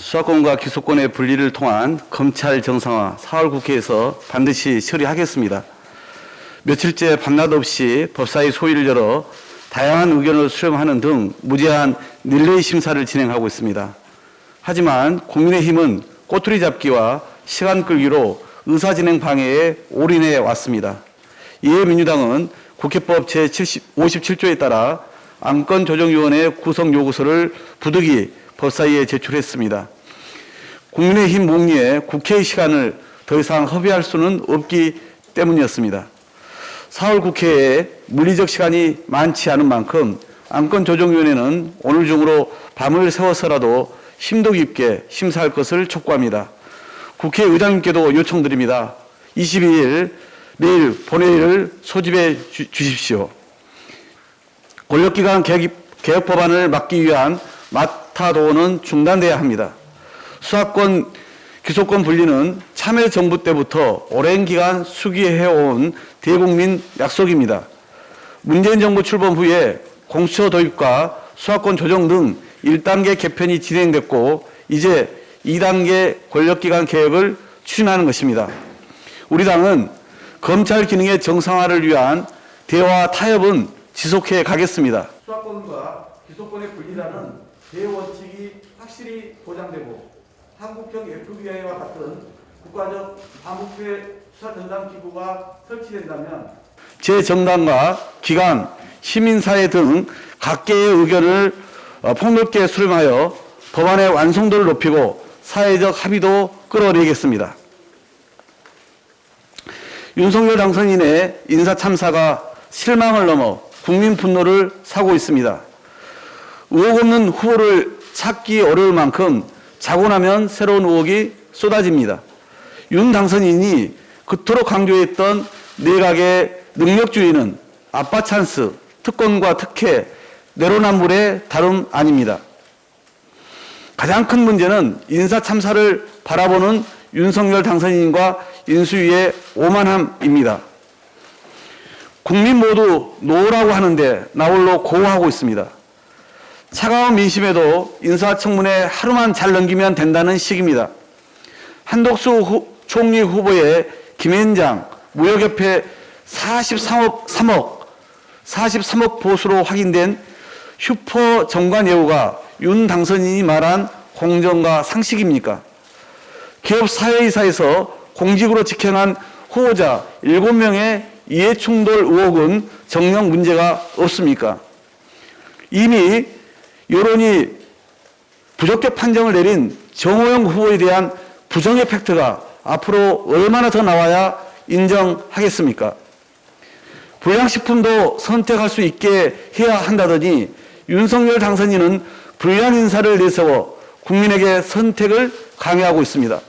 수사권과 기소권의 분리를 통한 검찰 정상화 4월 국회에서 반드시 처리하겠습니다. 며칠째 밤낮 없이 법사위 소위를 열어 다양한 의견을 수렴하는 등 무제한 릴레이 심사를 진행하고 있습니다. 하지만 국민의힘은 꼬투리 잡기와 시간 끌기로 의사진행 방해에 올인해 왔습니다. 이에 민주당은 국회법 제57조에 따라 안건조정위원회 구성 요구서를 부득이 법사위에 제출했습니다. 국민의힘 목리에 국회의 시간을 더 이상 허비할 수는 없기 때문이었습니다. 4월 국회에 물리적 시간이 많지 않은 만큼 안건조정위원회는 오늘 중으로 밤을 새워서라도 심도 깊게 심사할 것을 촉구합니다. 국회의장님께도 요청드립니다. 22일 내일 본회의를 소집해 주십시오. 권력기관 개혁 법안을 막기 위한 마타도어는 중단돼야 합니다. 수사권, 기소권 분리는 참여정부 때부터 오랜 기간 수기해온 대국민 약속입니다. 문재인 정부 출범 후에 공수처 도입과 수사권 조정 등 1단계 개편이 진행됐고 이제 2단계 권력기관 개혁을 추진하는 것입니다. 우리 당은 검찰 기능의 정상화를 위한 대화 타협은 지속해 가겠습니다. 수사권과 기소권의 분리라는 대원칙이 확실히 보장되고 한국형 FBI와 같은 국가적 반부패 수사전담기구가 설치된다면 제 정당과 기관, 시민사회 등 각계의 의견을 폭넓게 수렴하여 법안의 완성도를 높이고 사회적 합의도 끌어내겠습니다. 윤석열 당선인의 인사참사가 실망을 넘어 국민 분노를 사고 있습니다. 의혹 없는 후보를 찾기 어려울 만큼 자고 나면 새로운 의혹이 쏟아집니다. 윤 당선인이 그토록 강조했던 내각의 능력주의는 아빠 찬스, 특권과 특혜, 내로남불의 다름 아닙니다. 가장 큰 문제는 인사참사를 바라보는 윤석열 당선인과 인수위의 오만함입니다. 국민 모두 노라고 하는데 나홀로 고하고 있습니다. 차가운 민심에도 인사청문회 하루만 잘 넘기면 된다는 식입니다. 한덕수 총리 후보의 김앤장 무역협회 43억 보수로 확인된 슈퍼 정관 예우가 윤 당선인이 말한 공정과 상식입니까? 기업 사회이사에서 공직으로 직행한 후보자 7명의 이해충돌 의혹은 정녕 문제가 없습니까? 이미 여론이 부적격 판정을 내린 정호영 후보에 대한 부정의 팩트가 앞으로 얼마나 더 나와야 인정하겠습니까? 불량식품도 선택할 수 있게 해야 한다더니 윤석열 당선인은 불량 인사를 내세워 국민에게 선택을 강요하고 있습니다.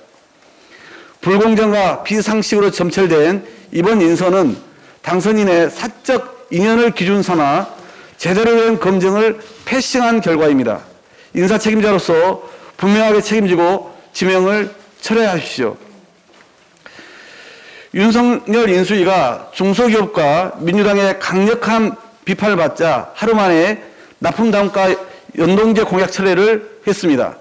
불공정과 비상식으로 점철된 이번 인선은 당선인의 사적 인연을 기준 삼아 제대로 된 검증을 패싱한 결과입니다. 인사 책임자로서 분명하게 책임지고 지명을 철회하십시오. 윤석열 인수위가 중소기업과 민주당의 강력한 비판을 받자 하루 만에 납품단가 연동제 공약 철회를 했습니다.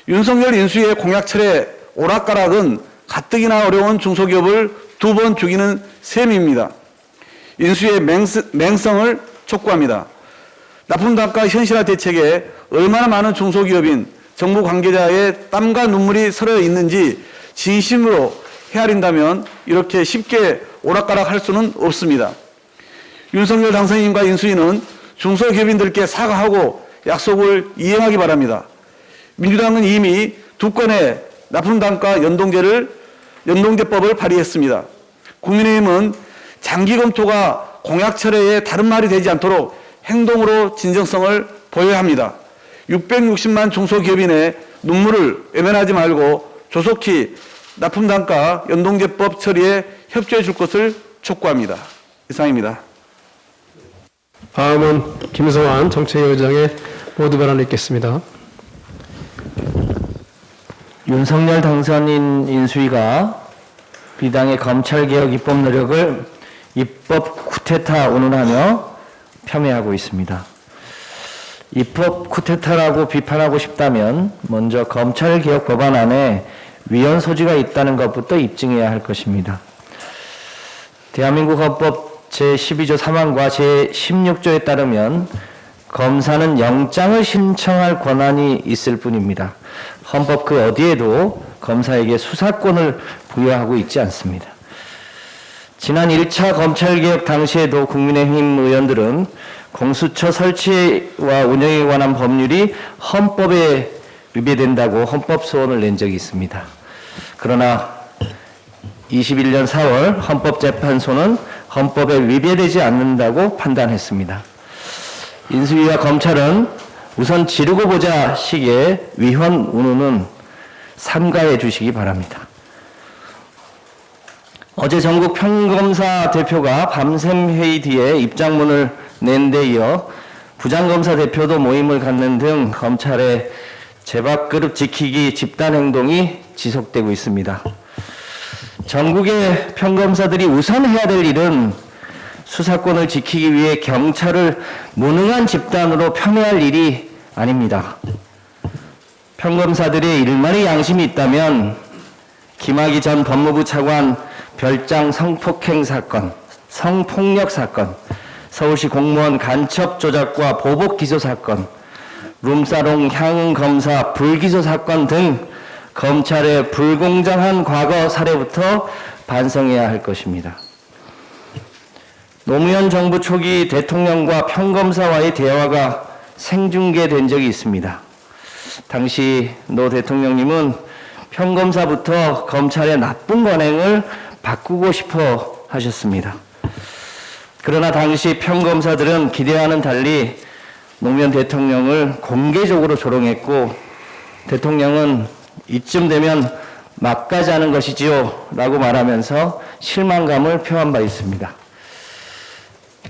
윤석열 인수위의 공약 철회 오락가락은 가뜩이나 어려운 중소기업을 2번 죽이는 셈입니다. 인수위의 맹성을 촉구합니다. 납품단가 현실화 대책에 얼마나 많은 중소기업인 정부 관계자의 땀과 눈물이 서려 있는지 진심으로 헤아린다면 이렇게 쉽게 오락가락할 수는 없습니다. 윤석열 당선인과 인수위는 중소기업인들께 사과하고 약속을 이행하기 바랍니다. 민주당은 이미 2건의 납품단가 연동제법을 발의했습니다. 국민의힘은 장기 검토가 공약 철회에 다른 말이 되지 않도록 행동으로 진정성을 보여야 합니다. 660만 중소기업인의 눈물을 외면하지 말고 조속히 납품단가 연동제법 처리에 협조해 줄 것을 촉구합니다. 이상입니다. 다음은 김성환 정책위원장의 모두 발언을 읽겠습니다. 윤석열 당선인 인수위가 비당의 검찰개혁 입법 노력을 입법 쿠데타 운운하며 폄훼하고 있습니다. 입법 쿠데타라고 비판하고 싶다면 먼저 검찰개혁 법안 안에 위헌 소지가 있다는 것부터 입증해야 할 것입니다. 대한민국 헌법 제12조 3항과 제16조에 따르면 검사는 영장을 신청할 권한이 있을 뿐입니다. 헌법 그 어디에도 검사에게 수사권을 부여하고 있지 않습니다. 지난 1차 검찰개혁 당시에도 국민의힘 의원들은 공수처 설치와 운영에 관한 법률이 헌법에 위배된다고 헌법 소원을 낸 적이 있습니다. 그러나 21년 4월 헌법재판소는 헌법에 위배되지 않는다고 판단했습니다. 인수위와 검찰은 우선 지르고 보자 식의 위헌 운운은 삼가해 주시기 바랍니다. 어제 전국 평검사 대표가 밤샘 회의 뒤에 입장문을 낸 데 이어 부장검사 대표도 모임을 갖는 등 검찰의 제밥그릇 지키기 집단 행동이 지속되고 있습니다. 전국의 평검사들이 우선 해야 될 일은 수사권을 지키기 위해 경찰을 무능한 집단으로 폄훼할 일이 아닙니다. 평검사들의 일말의 양심이 있다면 김학의 전 법무부 차관 별장 성폭행 사건, 성폭력 사건, 서울시 공무원 간첩 조작과 보복 기소 사건, 룸사롱 향응 검사 불기소 사건 등 검찰의 불공정한 과거 사례부터 반성해야 할 것입니다. 노무현 정부 초기 대통령과 평검사와의 대화가 생중계된 적이 있습니다. 당시 노 대통령님은 평검사부터 검찰의 나쁜 관행을 바꾸고 싶어 하셨습니다. 그러나 당시 평검사들은 기대와는 달리 노무현 대통령을 공개적으로 조롱했고 대통령은 이쯤 되면 막가자는 것이지요 라고 말하면서 실망감을 표한 바 있습니다.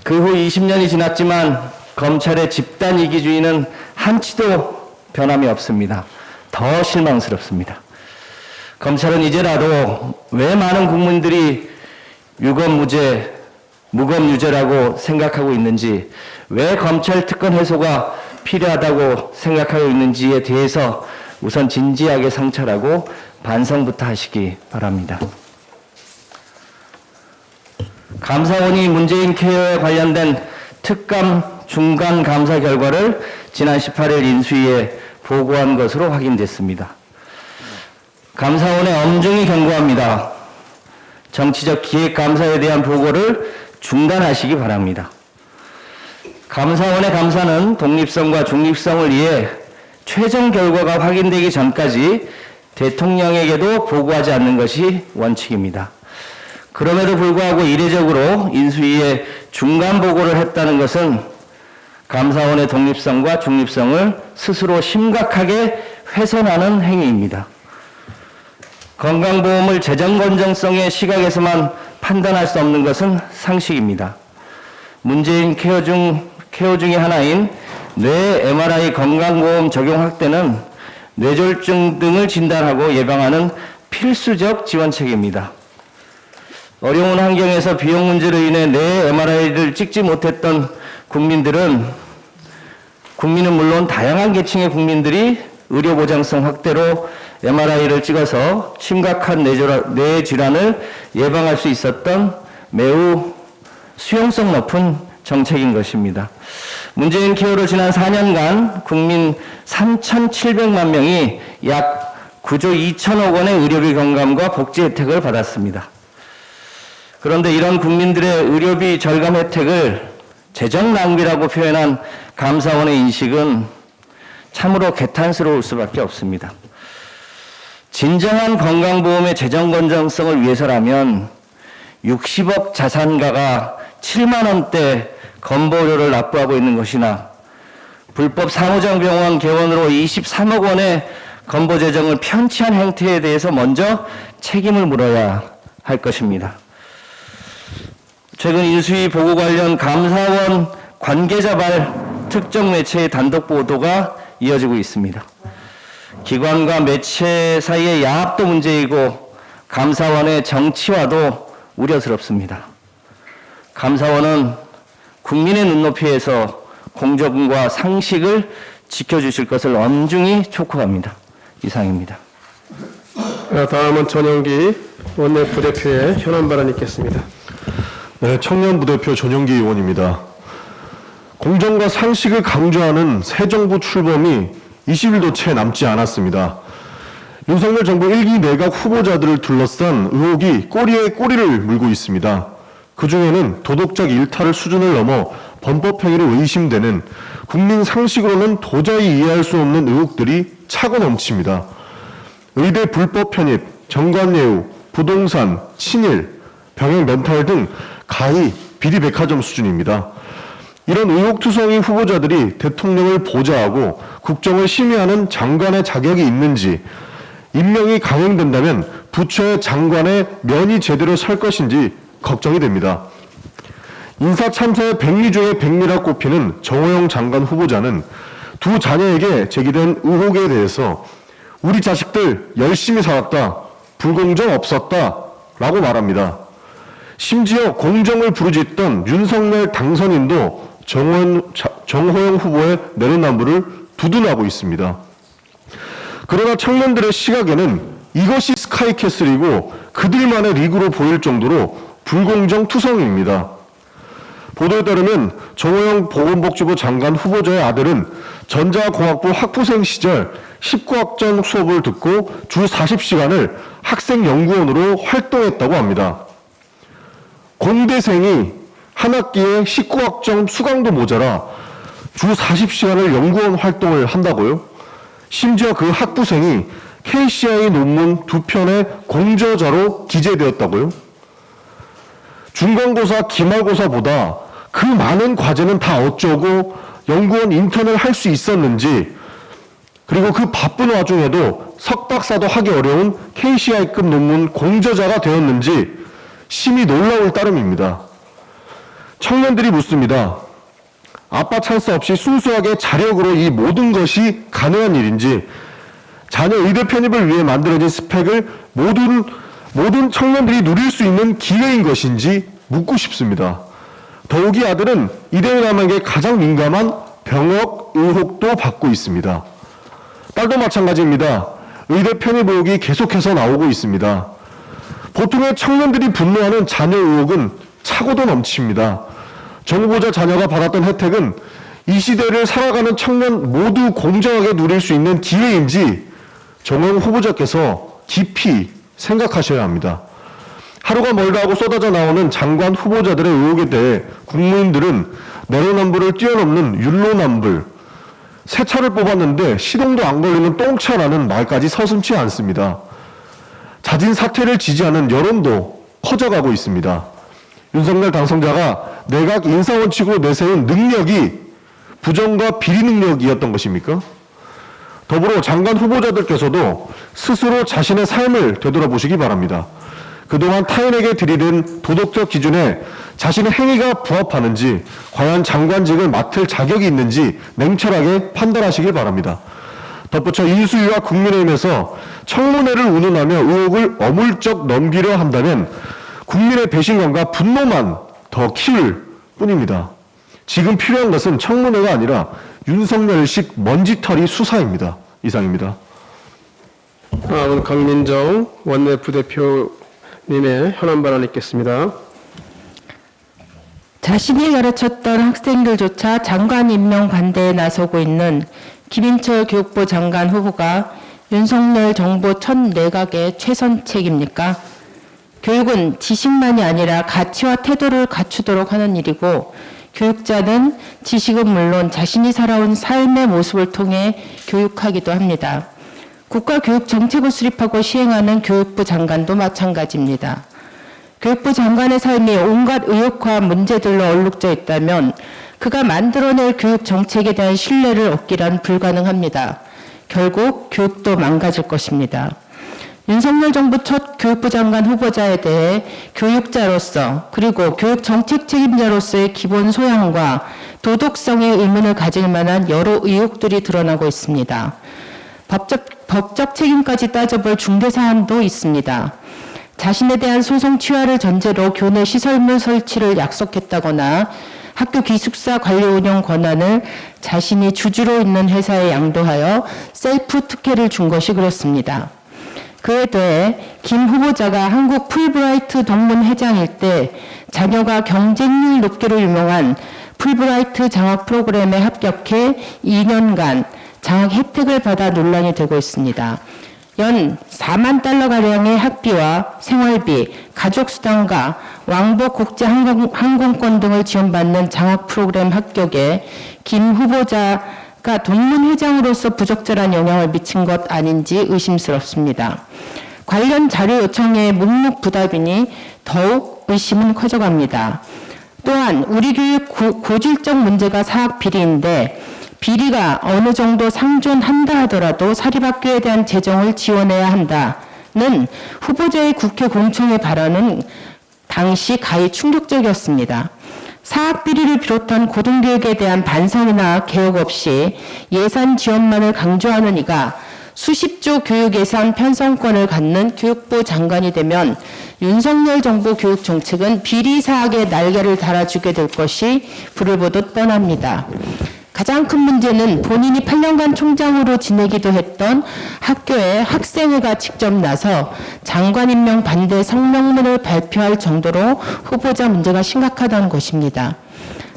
그 후 20년이 지났지만 검찰의 집단 이기주의는 한치도 변함이 없습니다. 더 실망스럽습니다. 검찰은 이제라도 왜 많은 국민들이 유검무죄, 무검유죄라고 생각하고 있는지, 왜 검찰 특권 해소가 필요하다고 생각하고 있는지에 대해서 우선 진지하게 성찰하고 반성부터 하시기 바랍니다. 감사원이 문재인 케어에 관련된 특감 중간 감사 결과를 지난 18일 인수위에 보고한 것으로 확인됐습니다. 감사원에 엄중히 경고합니다. 정치적 기획 감사에 대한 보고를 중단하시기 바랍니다. 감사원의 감사는 독립성과 중립성을 위해 최종 결과가 확인되기 전까지 대통령에게도 보고하지 않는 것이 원칙입니다. 그럼에도 불구하고 이례적으로 인수위에 중간 보고를 했다는 것은 감사원의 독립성과 중립성을 스스로 심각하게 훼손하는 행위입니다. 건강보험을 재정건전성의 시각에서만 판단할 수 없는 것은 상식입니다. 문재인 케어 중의 하나인 뇌 MRI 건강보험 적용 확대는 뇌졸중 등을 진단하고 예방하는 필수적 지원책입니다. 어려운 환경에서 비용 문제로 인해 뇌 MRI를 찍지 못했던 국민은 물론 다양한 계층의 국민들이 의료 보장성 확대로 MRI를 찍어서 심각한 뇌 질환을 예방할 수 있었던 매우 수용성 높은 정책인 것입니다. 문재인 케어로 지난 4년간 국민 3,700만 명이 약 9조 2천억 원의 의료비 경감과 복지 혜택을 받았습니다. 그런데 이런 국민들의 의료비 절감 혜택을 재정 낭비라고 표현한 감사원의 인식은 참으로 개탄스러울 수밖에 없습니다. 진정한 건강보험의 재정 건전성을 위해서라면 60억 자산가가 7만 원대 건보료를 납부하고 있는 것이나 불법 상호정병원 개원으로 23억 원의 건보 재정을 편취한 행태에 대해서 먼저 책임을 물어야 할 것입니다. 최근 인수위 보고 관련 감사원 관계자발 특정 매체의 단독 보도가 이어지고 있습니다. 기관과 매체 사이의 야합도 문제이고 감사원의 정치화도 우려스럽습니다. 감사원은 국민의 눈높이에서 공정과 상식을 지켜주실 것을 엄중히 촉구합니다. 이상입니다. 다음은 전영기 원내부대표의 현안 발언 있겠습니다. 네, 청년 부대표 전영기 의원입니다. 공정과 상식을 강조하는 새 정부 출범이 20일도 채 남지 않았습니다. 윤석열 정부 1기 내각 후보자들을 둘러싼 의혹이 꼬리에 꼬리를 물고 있습니다. 그중에는 도덕적 일탈을 수준을 넘어 범법행위로 의심되는 국민 상식으로는 도저히 이해할 수 없는 의혹들이 차고 넘칩니다. 의대 불법 편입, 정관예우, 부동산, 친일, 병역 멘탈 등 가히 비리백화점 수준입니다. 이런 의혹투성이 후보자들이 대통령을 보좌하고 국정을 심의하는 장관의 자격이 있는지, 임명이 강행된다면 부처의 장관의 면이 제대로 설 것인지 걱정이 됩니다. 인사참사의 백미 중에 백미라 꼽히는 정호영 장관 후보자는 두 자녀에게 제기된 의혹에 대해서 우리 자식들 열심히 살았다, 불공정 없었다 라고 말합니다. 심지어 공정을 부르짖던 윤석열 당선인도 정호영 후보의 내로남불을 두둔하고 있습니다. 그러나 청년들의 시각에는 이것이 스카이캐슬이고 그들만의 리그로 보일 정도로 불공정 투성입니다. 보도에 따르면 정호영 보건복지부 장관 후보자의 아들은 전자공학부 학부생 시절 19학점 수업을 듣고 주 40시간을 학생연구원으로 활동했다고 합니다. 공대생이 한 학기에 19학점 수강도 모자라 주 40시간을 연구원 활동을 한다고요? 심지어 그 학부생이 KCI 논문 2편의 공저자로 기재되었다고요? 중간고사, 기말고사보다 그 많은 과제는 다 어쩌고 연구원 인턴을 할 수 있었는지, 그리고 그 바쁜 와중에도 석박사도 하기 어려운 KCI급 논문 공저자가 되었는지 심히 놀라울 따름입니다. 청년들이 묻습니다. 아빠 찬스 없이 순수하게 자력으로 이 모든 것이 가능한 일인지, 자녀 의대 편입을 위해 만들어진 스펙을 모든 청년들이 누릴 수 있는 기회인 것인지 묻고 싶습니다. 더욱이 아들은 이대호 남에게 가장 민감한 병역 의혹도 받고 있습니다. 딸도 마찬가지입니다. 의대 편입 의혹이 계속해서 나오고 있습니다. 보통의 청년들이 분노하는 자녀 의혹은 차고도 넘칩니다. 정 후보자 자녀가 받았던 혜택은 이 시대를 살아가는 청년 모두 공정하게 누릴 수 있는 기회인지 정호영 후보자께서 깊이 생각하셔야 합니다. 하루가 멀다 하고 쏟아져 나오는 장관 후보자들의 의혹에 대해 국민들은 내로남불을 뛰어넘는 율로남불, 새 차를 뽑았는데 시동도 안 걸리는 똥차라는 말까지 서슴지 않습니다. 자진 사퇴를 지지하는 여론도 커져가고 있습니다. 윤석열 당선자가 내각 인사원칙으로 내세운 능력이 부정과 비리 능력이었던 것입니까? 더불어 장관 후보자들께서도 스스로 자신의 삶을 되돌아보시기 바랍니다. 그동안 타인에게 들이댄 도덕적 기준에 자신의 행위가 부합하는지, 과연 장관직을 맡을 자격이 있는지 냉철하게 판단하시길 바랍니다. 덧붙여 인수위와 국민의힘에서 청문회를 운운하며 의혹을 어물쩍 넘기려 한다면 국민의 배신감과 분노만 더 키울 뿐입니다. 지금 필요한 것은 청문회가 아니라 윤석열식 먼지털이 수사입니다. 이상입니다. 다음은 강민정 원내부대표님의 현안 발언 있겠습니다. 자신이 가르쳤던 학생들조차 장관 임명 반대에 나서고 있는 김인철 교육부 장관 후보가 윤석열 정부 첫 내각의 최선책입니까? 교육은 지식만이 아니라 가치와 태도를 갖추도록 하는 일이고, 교육자는 지식은 물론 자신이 살아온 삶의 모습을 통해 교육하기도 합니다. 국가교육 정책을 수립하고 시행하는 교육부 장관도 마찬가지입니다. 교육부 장관의 삶이 온갖 의혹과 문제들로 얼룩져 있다면 그가 만들어낼 교육 정책에 대한 신뢰를 얻기란 불가능합니다. 결국 교육도 망가질 것입니다. 윤석열 정부 첫 교육부 장관 후보자에 대해 교육자로서 그리고 교육 정책 책임자로서의 기본 소양과 도덕성의 의문을 가질 만한 여러 의혹들이 드러나고 있습니다. 법적 책임까지 따져볼 중대 사안도 있습니다. 자신에 대한 소송 취하를 전제로 교내 시설물 설치를 약속했다거나 학교 기숙사 관리 운영 권한을 자신이 주주로 있는 회사에 양도하여 셀프 특혜를 준 것이 그렇습니다. 그에 더해 김 후보자가 한국 풀브라이트 동문 회장일 때 자녀가 경쟁률 높기로 유명한 풀브라이트 장학 프로그램에 합격해 2년간 장학 혜택을 받아 논란이 되고 있습니다. 연 4만 달러가량의 학비와 생활비, 가족수당과 왕복 국제 항공권 등을 지원받는 장학 프로그램 합격에 김 후보자가 동문 회장으로서 부적절한 영향을 미친 것 아닌지 의심스럽습니다. 관련 자료 요청에 묵묵 부답이니 더욱 의심은 커져갑니다. 또한 우리 교육 고질적 문제가 사학 비리인데 비리가 어느 정도 상존한다 하더라도 사립학교에 대한 재정을 지원해야 한다는 후보자의 국회 공청회 발언은 당시 가히 충격적이었습니다. 사학 비리를 비롯한 고등교육에 대한 반성이나 개혁 없이 예산 지원만을 강조하는 이가 수십조 교육 예산 편성권을 갖는 교육부 장관이 되면 윤석열 정부 교육 정책은 비리 사학에 날개를 달아주게 될 것이 불을 보듯 뻔합니다. 가장 큰 문제는 본인이 8년간 총장으로 지내기도 했던 학교의 학생회가 직접 나서 장관 임명 반대 성명문을 발표할 정도로 후보자 문제가 심각하다는 것입니다.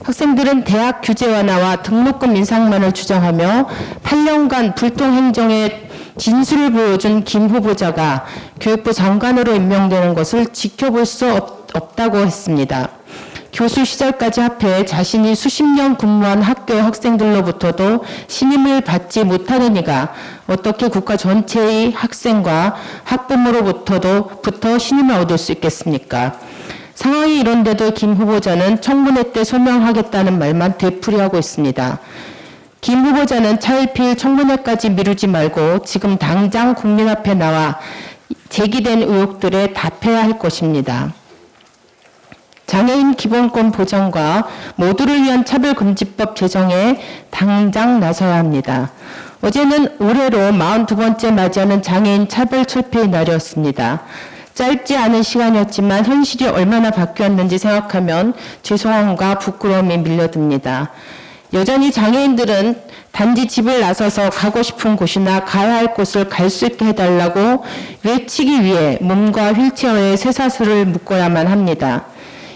학생들은 대학 규제 완화와 등록금 인상만을 주장하며 8년간 불통 행정의 진술을 보여준 김 후보자가 교육부 장관으로 임명되는 것을 지켜볼 수 없다고 했습니다. 교수 시절까지 합해 자신이 수십 년 근무한 학교 학생들로부터도 신임을 받지 못하는 이가 어떻게 국가 전체의 학생과 학부모로부터 신임을 얻을 수 있겠습니까? 상황이 이런데도 김 후보자는 청문회 때 소명하겠다는 말만 되풀이하고 있습니다. 김 후보자는 차일피일 청문회까지 미루지 말고 지금 당장 국민 앞에 나와 제기된 의혹들에 답해야 할 것입니다. 장애인 기본권 보장과 모두를 위한 차별금지법 제정에 당장 나서야 합니다. 어제는 올해로 42번째 맞이하는 장애인 차별철폐의 날이었습니다. 짧지 않은 시간이었지만 현실이 얼마나 바뀌었는지 생각하면 죄송함과 부끄러움이 밀려듭니다. 여전히 장애인들은 단지 집을 나서서 가고 싶은 곳이나 가야 할 곳을 갈 수 있게 해달라고 외치기 위해 몸과 휠체어에 쇠사슬을 묶어야만 합니다.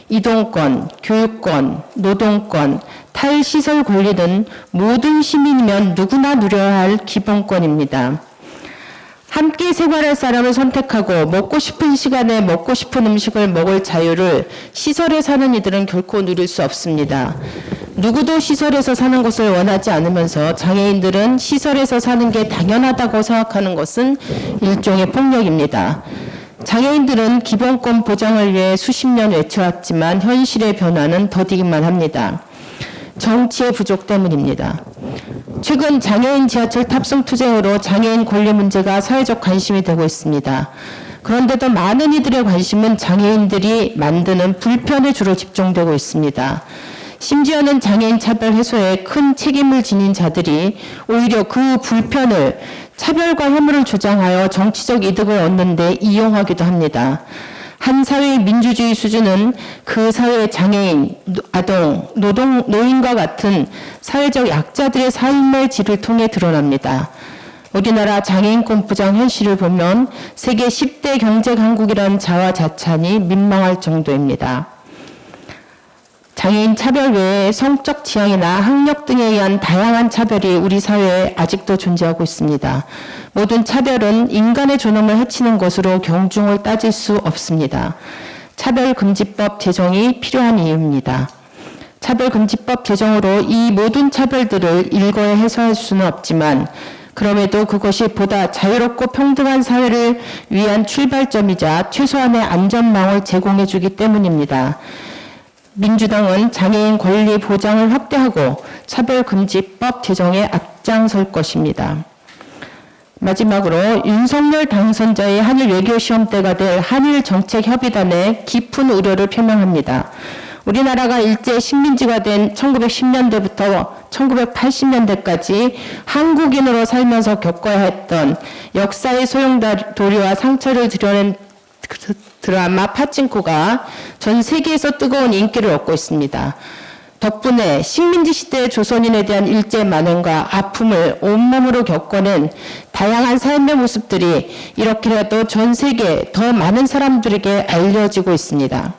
이동권, 교육권, 노동권, 탈시설 권리는 모든 시민이면 누구나 누려야 할 기본권입니다. 함께 생활할 사람을 선택하고 먹고 싶은 시간에 먹고 싶은 음식을 먹을 자유를 시설에 사는 이들은 결코 누릴 수 없습니다. 누구도 시설에서 사는 것을 원하지 않으면서 장애인들은 시설에서 사는 게 당연하다고 생각하는 것은 일종의 폭력입니다. 장애인들은 기본권 보장을 위해 수십 년 외쳐왔지만 현실의 변화는 더디기만 합니다. 정치의 부족 때문입니다. 최근 장애인 지하철 탑승 투쟁으로 장애인 권리 문제가 사회적 관심이 되고 있습니다. 그런데도 많은 이들의 관심은 장애인들이 만드는 불편에 주로 집중되고 있습니다. 심지어는 장애인 차별 해소에 큰 책임을 지닌 자들이 오히려 그 불편을 차별과 혐오를 조장하여 정치적 이득을 얻는 데 이용하기도 합니다. 한 사회의 민주주의 수준은 그 사회의 장애인, 아동, 노인과 같은 사회적 약자들의 삶의 질을 통해 드러납니다. 우리나라 장애인권 보장 현실을 보면 세계 10대 경제 강국이라는 자화자찬이 민망할 정도입니다. 장애인 차별 외에 성적 지향이나 학력 등에 의한 다양한 차별이 우리 사회에 아직도 존재하고 있습니다. 모든 차별은 인간의 존엄을 해치는 것으로 경중을 따질 수 없습니다. 차별금지법 제정이 필요한 이유입니다. 차별금지법 제정으로 이 모든 차별들을 일거에 해소할 수는 없지만 그럼에도 그것이 보다 자유롭고 평등한 사회를 위한 출발점이자 최소한의 안전망을 제공해 주기 때문입니다. 민주당은 장애인 권리 보장을 확대하고 차별금지법 제정에 앞장설 것입니다. 마지막으로 윤석열 당선자의 한일 외교시험 때가 될 한일정책협의단에 깊은 우려를 표명합니다. 우리나라가 일제 식민지가 된 1910년대부터 1980년대까지 한국인으로 살면서 겪어야 했던 역사의 소용돌이와 상처를 드러낸 드라마 파친코가 전 세계에서 뜨거운 인기를 얻고 있습니다. 덕분에 식민지 시대의 조선인에 대한 일제 만행과 아픔을 온몸으로 겪어낸 다양한 삶의 모습들이 이렇게라도 전 세계 더 많은 사람들에게 알려지고 있습니다.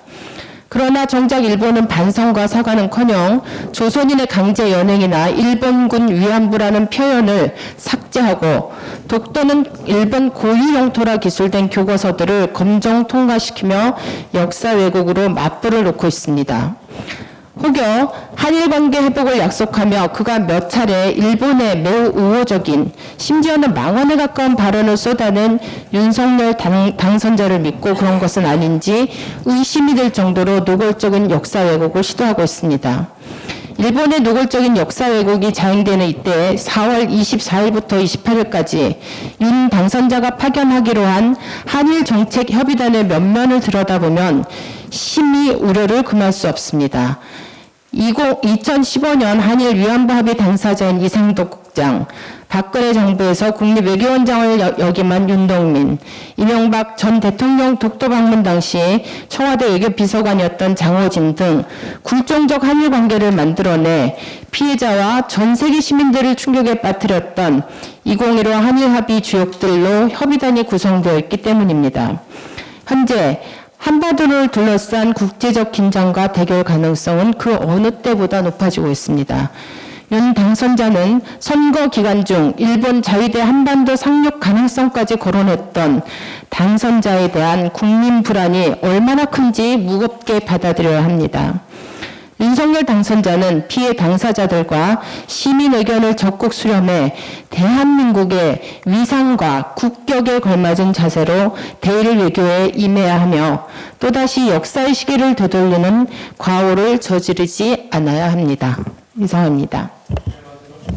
그러나 정작 일본은 반성과 사과는커녕 조선인의 강제 연행이나 일본군 위안부라는 표현을 삭제하고 독도는 일본 고유 영토라 기술된 교과서들을 검정 통과시키며 역사 왜곡으로 맞불을 놓고 있습니다. 혹여 한일 관계 회복을 약속하며 그가 몇 차례 일본에 매우 우호적인 심지어는 망언에 가까운 발언을 쏟아낸 윤석열 당선자를 믿고 그런 것은 아닌지 의심이 들 정도로 노골적인 역사 왜곡을 시도하고 있습니다. 일본의 노골적인 역사 왜곡이 자행되는 이때 4월 24일부터 28일까지 윤 당선자가 파견하기로 한 한일 정책 협의단의 면면을 들여다보면 심히 우려를 금할 수 없습니다. 2015년 한일 위안부 합의 당사자인 이상덕 국장, 박근혜 정부에서 국립외교원장을 역임한 윤동민, 이명박 전 대통령 독도 방문 당시 청와대 외교비서관이었던 장호진 등 굴종적 한일 관계를 만들어내 피해자와 전 세계 시민들을 충격에 빠뜨렸던 2015 한일 합의 주역들로 협의단이 구성되어 있기 때문입니다. 현재 한반도를 둘러싼 국제적 긴장과 대결 가능성은 그 어느 때보다 높아지고 있습니다. 윤 당선자는 선거 기간 중 일본 자위대 한반도 상륙 가능성까지 거론했던 당선자에 대한 국민 불안이 얼마나 큰지 무겁게 받아들여야 합니다. 윤석열 당선자는 피해 당사자들과 시민 의견을 적극 수렴해 대한민국의 위상과 국격에 걸맞은 자세로 대일 외교에 임해야 하며 또다시 역사의 시계를 되돌리는 과오를 저지르지 않아야 합니다. 이상입니다.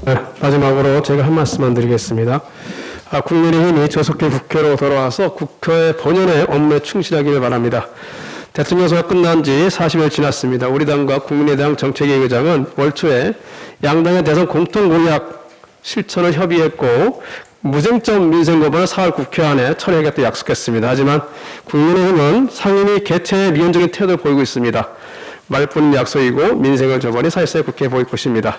네, 마지막으로 제가 한 말씀만 드리겠습니다. 국민의힘이 조속히 국회로 돌아와서 국회 본연의 업무에 충실하기를 바랍니다. 대통령 선거 끝난 지 40일 지났습니다. 우리 당과 국민의당 정책위 의장은 월 초에 양당의 대선 공통 공약 실천을 협의했고 무쟁점 민생법안을 4월 국회 안에 처리하겠다고 약속했습니다. 하지만 국민의힘은 상임위 개최에 미온적인 태도를 보이고 있습니다. 말뿐인 약속이고 민생을 저버린 사실상의 국회에 보일 것입니다.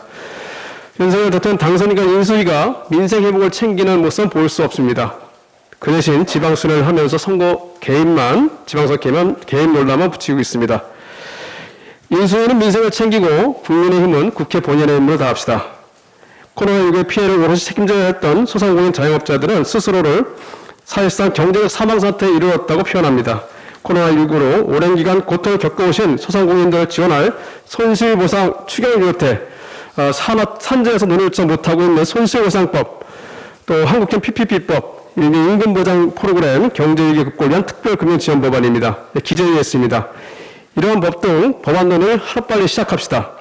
윤석열 대통령 당선인과 인수위가 민생 회복을 챙기는 모습은 볼 수 없습니다. 그 대신 지방순회를 하면서 선거 지방선거 개입 논란만 붙이고 있습니다. 인수위는 민생을 챙기고 국민의힘은 국회 본연의 임무를 다합시다. 코로나19의 피해를 오롯이 책임져야 했던 소상공인 자영업자들은 스스로를 사실상 경제적 사망상태에 이르렀다고 표현합니다. 코로나19로 오랜 기간 고통을 겪어오신 소상공인들을 지원할 손실보상 추경을 비롯해 산재에서 눈을 좀 못하고 있는 손실보상법, 또 한국형 PPP법, 임금보장 프로그램, 경제위기 극복을 위한 특별금융지원법안입니다. 기재위했습니다. 이러한 법 등 법안론을 하루빨리 시작합시다.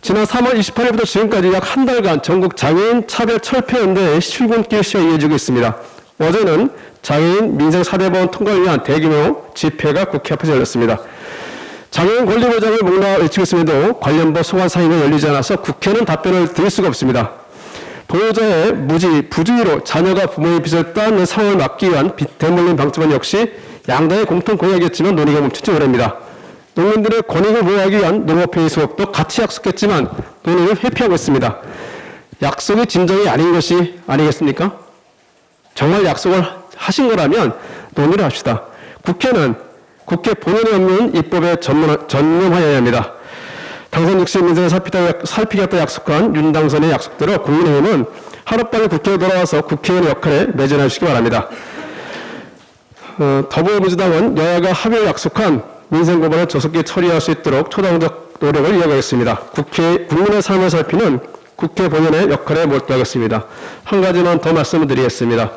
지난 3월 28일부터 지금까지 약 한 달간 전국 장애인 차별철폐연대의 출근길 시위가 이어지고 있습니다. 어제는 장애인 민생 4대보안 통과를 위한 대규모 집회가 국회 앞에서 열렸습니다. 장애인 권리 보장을 목놓아 외치고 있음에도 관련 법 소관 상임이 열리지 않아서 국회는 답변을 드릴 수가 없습니다. 보호자의 무지, 부주의로 자녀가 부모의 빚을 떠안는 상황을 막기 위한 대물림 방지법 역시 양당의 공통 공약이었지만 논의가 멈추지 못합니다. 농민들의 권익을 보호하기 위한 농업회의 수업도 같이 약속했지만 논의를 회피하고 있습니다. 약속이 진정이 아닌 것이 아니겠습니까? 정말 약속을 하신 거라면 논의를 합시다. 국회는 국회 본연의 업무는 입법에 전념하여야 합니다. 당선 육시 민생을 살피겠다 약속한 윤 당선의 약속대로 국민의힘은 하루빨리 국회에 돌아와서 국회의원의 역할에 매진해 주시기 바랍니다. 더불어민주당은 여야가 합의를 약속한 민생법안을 조속히 처리할 수 있도록 초당적 노력을 이어가겠습니다. 국민의 삶을 살피는 국회 본연의 역할에 몰두하겠습니다. 한 가지만 더 말씀을 드리겠습니다.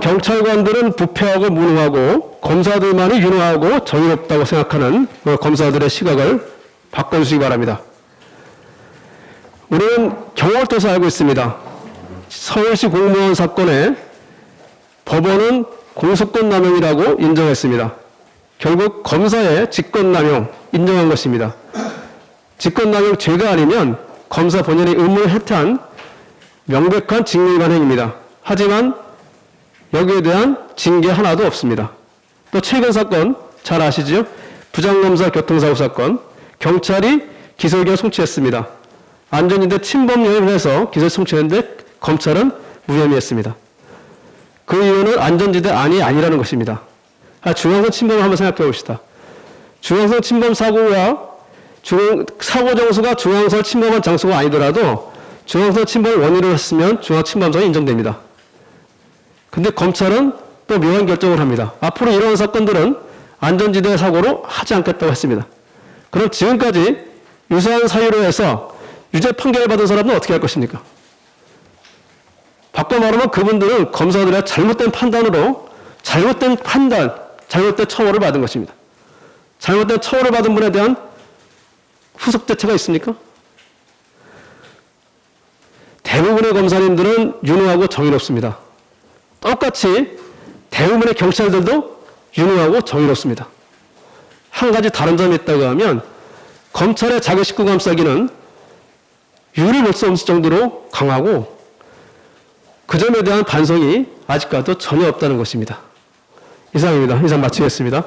경찰관들은 부패하고 무능하고 검사들만이 유능하고 정의롭다고 생각하는 검사들의 시각을 바꿔주시기 바랍니다. 우리는 경험을 통해서 알고 있습니다. 서울시 공무원 사건에 법원은 공소권 남용이라고 인정했습니다. 결국 검사의 직권남용 인정한 것입니다. 직권남용 죄가 아니면 검사 본연의 의무를 해태한 명백한 징계위반 행위입니다. 하지만 여기에 대한 징계 하나도 없습니다. 또 최근 사건 잘 아시죠? 부장검사 교통사고 사건, 경찰이 기소의견을 송치했습니다. 안전지대 침범 혐의로 해서 기소를 송치했는데 검찰은 무혐의했습니다. 그 이유는 안전지대 아니라는 것입니다. 중앙선 침범을 한번 생각해 봅시다. 중앙선 침범 사고가 사고 장소가 중앙선 침범한 장소가 아니더라도 중앙선 침범 원인으로 했으면 중앙 침범성이 인정됩니다. 근데 검찰은 또 묘한 결정을 합니다. 앞으로 이러한 사건들은 안전지대 사고로 하지 않겠다고 했습니다. 그럼 지금까지 유사한 사유로 해서 유죄 판결을 받은 사람은 어떻게 할 것입니까? 바꿔 말하면 그분들은 검사들의 잘못된 판단으로 잘못된 판단, 잘못된 처벌을 받은 것입니다. 잘못된 처벌을 받은 분에 대한 후속 대처가 있습니까? 대부분의 검사님들은 유능하고 정의롭습니다. 똑같이 대부분의 경찰들도 유능하고 정의롭습니다. 한 가지 다른 점이 있다고 하면 검찰의 자기 식구 감싸기는 유리 볼 수 없을 정도로 강하고 그 점에 대한 반성이 아직까지도 전혀 없다는 것입니다. 이상입니다. 이상 마치겠습니다.